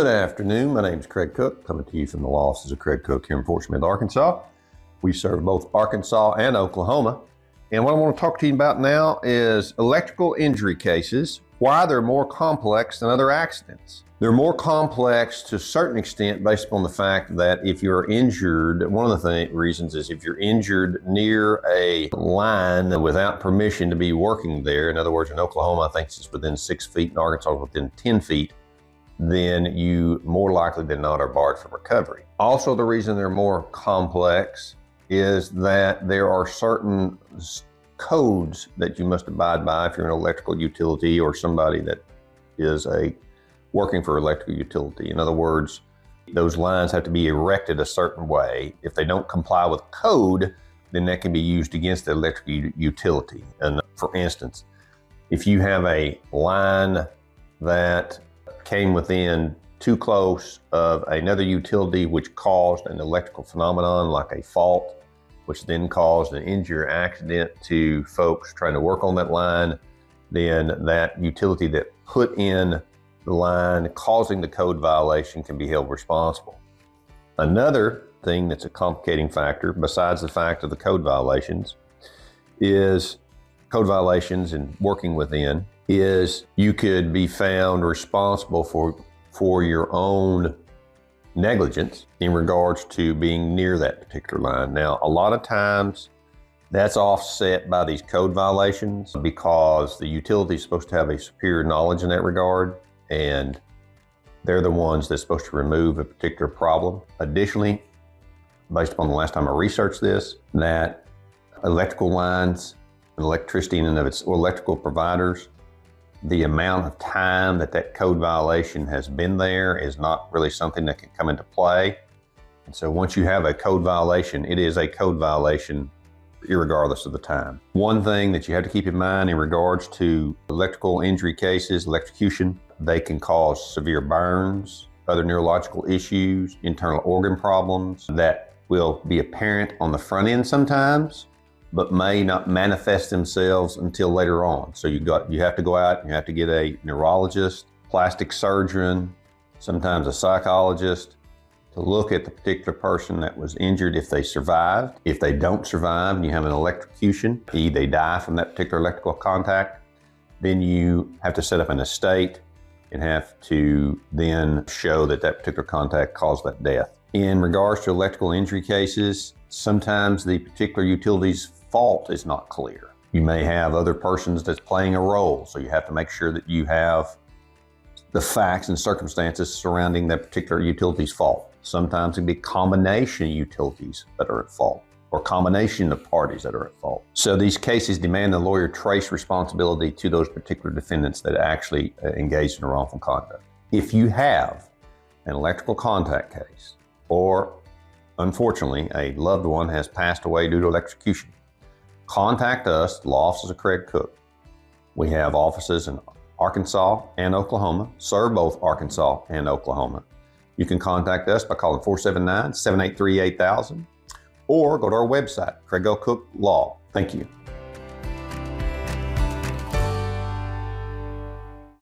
Good afternoon. My name is Craig Cook, coming to you from the law offices of Craig Cook here in Fort Smith, Arkansas. We serve both Arkansas and Oklahoma. And what I want to talk to you about now is electrical injury cases, why they're more complex than other accidents. They're more complex to a certain extent based upon the fact that if you're injured, one of the reasons is if you're injured near a line without permission to be working there, in other words, in Oklahoma, I think it's within 6 feet, in Arkansas, within 10 feet, then you more likely than not are barred from recovery. Also, the reason they're more complex is that there are certain codes that you must abide by if you're an electrical utility or somebody that is working for electrical utility. In other words, those lines have to be erected a certain way. If they don't comply with code, then that can be used against the electrical utility. And for instance, if you have a line that came within too close of another utility which caused an electrical phenomenon like a fault, which then caused an injury or accident to folks trying to work on that line, then that utility that put in the line causing the code violation can be held responsible. Another thing that's a complicating factor, besides the fact of the code violations, is code violations and working within, is you could be found responsible for your own negligence in regards to being near that particular line. Now, a lot of times that's offset by these code violations because the utility is supposed to have a superior knowledge in that regard, and they're the ones that's supposed to remove a particular problem. Additionally, based upon the last time I researched this, that electrical lines and electricity in and of its, or electrical providers, the amount of time that code violation has been there is not really something that can come into play. And so once you have a code violation, it is a code violation irregardless of the time. One thing that you have to keep in mind in regards to electrical injury cases, electrocution, they can cause severe burns, other neurological issues, internal organ problems that will be apparent on the front end sometimes, but may not manifest themselves until later on. So you have to go out and you have to get a neurologist, plastic surgeon, sometimes a psychologist to look at the particular person that was injured if they survived. If they don't survive and you have an electrocution, they die from that particular electrical contact, then you have to set up an estate and have to then show that particular contact caused that death. In regards to electrical injury cases, sometimes the particular utility's fault is not clear. You may have other persons that's playing a role, so you have to make sure that you have the facts and circumstances surrounding that particular utility's fault. Sometimes it can be a combination of utilities that are at fault, or combination of parties that are at fault. So these cases demand the lawyer trace responsibility to those particular defendants that actually engaged in a wrongful conduct. If you have an electrical contact case, or unfortunately a loved one has passed away due to electrocution, contact us, the law offices of Craig Cook. We have offices in Arkansas and Oklahoma, serve both Arkansas and Oklahoma. You can contact us by calling 479-783-8000 or go to our website, Craig Cook Law. Thank you.